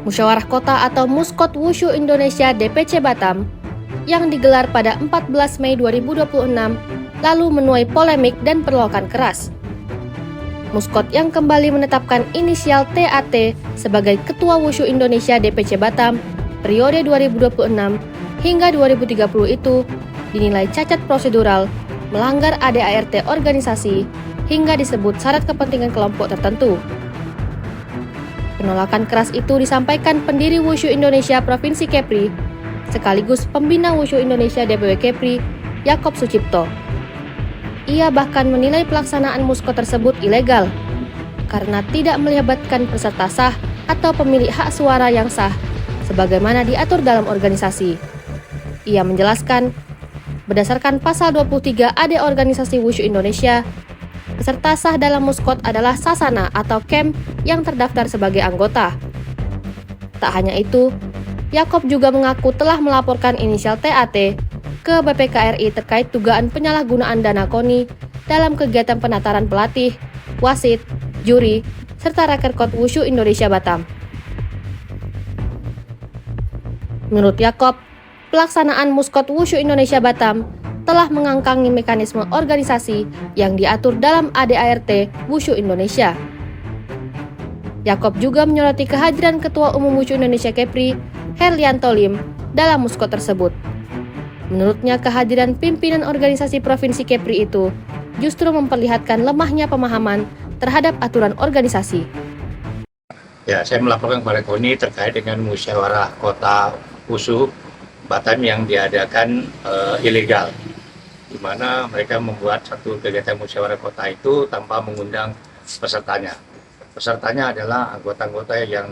Musyawarah Kota atau Muskot Wushu Indonesia DPC Batam yang digelar pada 14 Mei 2026 lalu menuai polemik dan penolakan keras. Muskot yang kembali menetapkan inisial TAT sebagai Ketua Wushu Indonesia DPC Batam periode 2026 hingga 2030 itu dinilai cacat prosedural, melanggar ADART organisasi, hingga disebut syarat kepentingan kelompok tertentu. Penolakan keras itu disampaikan pendiri Wushu Indonesia Provinsi Kepri, sekaligus pembina Wushu Indonesia DPW Kepri, Yakob Sucipto. Ia bahkan menilai pelaksanaan muskot tersebut ilegal, karena tidak melibatkan peserta sah atau pemilik hak suara yang sah, sebagaimana diatur dalam organisasi. Ia menjelaskan, berdasarkan pasal 23 AD Organisasi Wushu Indonesia, peserta sah dalam muskot adalah sasana atau camp yang terdaftar sebagai anggota. Tak hanya itu, Yakob juga mengaku telah melaporkan inisial TAT ke BPKRI terkait dugaan penyalahgunaan dana KONI dalam kegiatan penataran pelatih, wasit, juri, serta rekerkot Wushu Indonesia Batam. Menurut Yakob, pelaksanaan muskot Wushu Indonesia Batam telah mengangkangi mekanisme organisasi yang diatur dalam ADART Wushu Indonesia. Yakob juga menyoroti kehadiran Ketua Umum Wushu Indonesia Kepri, Herlianto Lim, dalam muskot tersebut. Menurutnya, kehadiran pimpinan organisasi Provinsi Kepri itu justru memperlihatkan lemahnya pemahaman terhadap aturan organisasi. Ya, saya melaporkan kepada KONI terkait dengan musyawarah kota Wushu Batam yang diadakan ilegal, di mana mereka membuat satu kegiatan musyawarah kota itu tanpa mengundang pesertanya. Pesertanya adalah anggota-anggota yang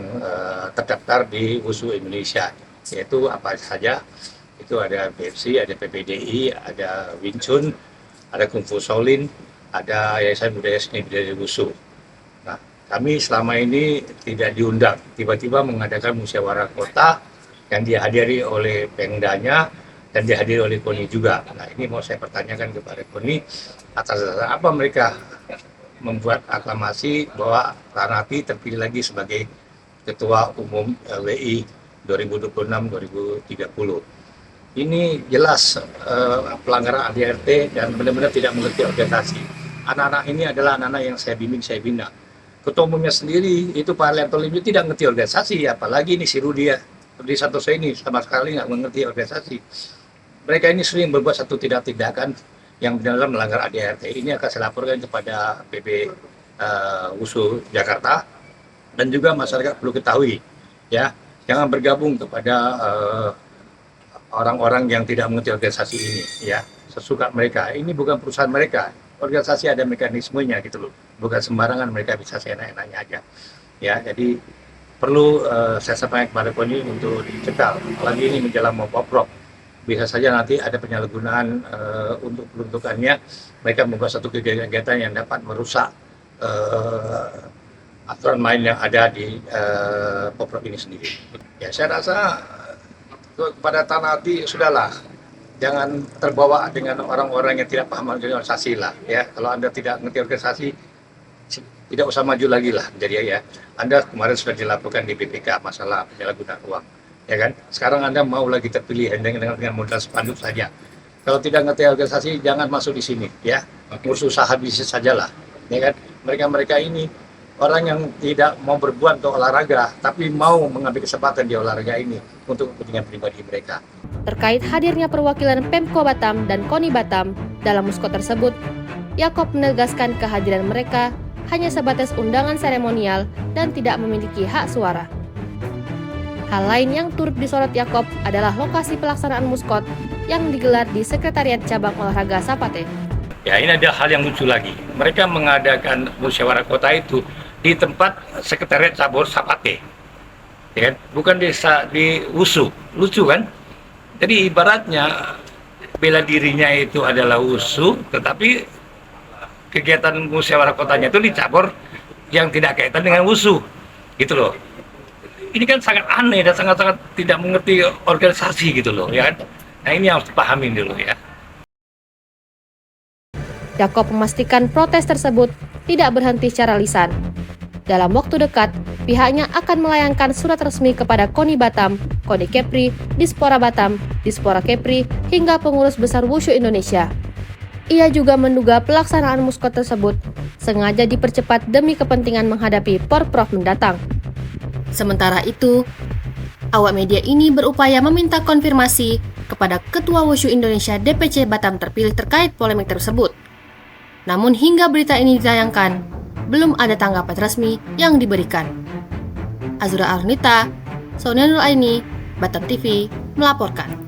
terdaftar di Wushu Indonesia, yaitu apa saja. Itu ada BFC, ada PPDI, ada Wing Chun, ada Kung Fu Shaolin, ada Yayasan Budaya Seni Budaya Wushu. Nah, kami selama ini tidak diundang, tiba-tiba mengadakan musyawarah kota yang dihadiri oleh Pemdanya dan dihadiri oleh KONI juga. Nah, ini mau saya pertanyakan kepada KONI, atas dasar apa mereka membuat aklamasi bahwa Ranati terpilih lagi sebagai Ketua Umum LWI 2026-2030. Ini jelas pelanggaran ADART dan benar-benar tidak mengerti organisasi. Anak-anak ini adalah anak-anak yang saya bimbing, saya bina. Ketua umumnya sendiri, itu Pak Herlianto Lim, tidak mengerti organisasi, apalagi ini si Rudi Santoso ini sama sekali nggak mengerti organisasi. Mereka ini sering berbuat satu tindakan yang benar-benar melanggar ADART. Ini akan saya laporkan kepada PB Wushu Jakarta, dan juga masyarakat perlu ketahui, ya, jangan bergabung kepada orang-orang yang tidak mengerti organisasi ini, ya, sesuka mereka. Ini bukan perusahaan mereka, organisasi ada mekanismenya gitu loh, bukan sembarangan mereka bisa seenak-enaknya aja, ya. Jadi perlu saya sampaikan kepada KONI untuk dicekal, apalagi ini menjelang mau poprok. Bisa saja nanti ada penyalahgunaan untuk peruntukannya, mereka membuat satu kegiatan yang dapat merusak aturan main yang ada di poprok ini sendiri. Ya, saya rasa kepada Tanati sudahlah, jangan terbawa dengan orang-orang yang tidak paham organisasi lah, ya. Kalau Anda tidak mengerti organisasi, tidak usah maju lagi lah menjadi, ya. Anda kemarin sudah dilaporkan di BPK masalah penyalahgunaan uang, ya kan? Sekarang Anda mau lagi terpilih dengan modal spanduk saja. Kalau tidak ngerti organisasi, jangan masuk di sini, ya. Ngurus usaha bisnis sajalah, ya kan? Mereka ini orang yang tidak mau berbuat untuk olahraga, tapi mau mengambil kesempatan di olahraga ini untuk kepentingan pribadi mereka. Terkait hadirnya perwakilan Pemko Batam dan KONI Batam dalam muskot tersebut, Yakob menegaskan kehadiran mereka hanya sebatas undangan seremonial dan tidak memiliki hak suara. Hal lain yang turut disorot Yakob adalah lokasi pelaksanaan muskot yang digelar di Sekretariat Cabang Olahraga Sapate. Ya, ini ada hal yang lucu lagi. Mereka mengadakan musyawarah kota itu di tempat Sekretariat Cabang Sapate, ya kan? Bukan di Wushu. Lucu kan? Jadi ibaratnya bela dirinya itu adalah Wushu, tetapi kegiatan musyawarah kotanya itu di cabur yang tidak kaitan dengan Wushu, gitu loh. Ini kan sangat aneh dan sangat-sangat tidak mengerti organisasi, gitu loh, ya kan? Nah, ini harus dipahamin dulu, ya. Yakob memastikan protes tersebut tidak berhenti secara lisan. dalam waktu dekat pihaknya akan melayangkan surat resmi kepada KONI Batam, KONI Kepri, Dispora Batam, Dispora Kepri, hingga pengurus besar Wushu Indonesia. Ia juga menduga pelaksanaan muskot tersebut sengaja dipercepat demi kepentingan menghadapi Porprov mendatang. Sementara itu, awak media ini berupaya meminta konfirmasi kepada Ketua Wushu Indonesia DPC Batam terpilih terkait polemik tersebut. Namun hingga berita ini ditayangkan, belum ada tanggapan resmi yang diberikan. Azura Arnita, Sonia Nuraini, Batam TV, melaporkan.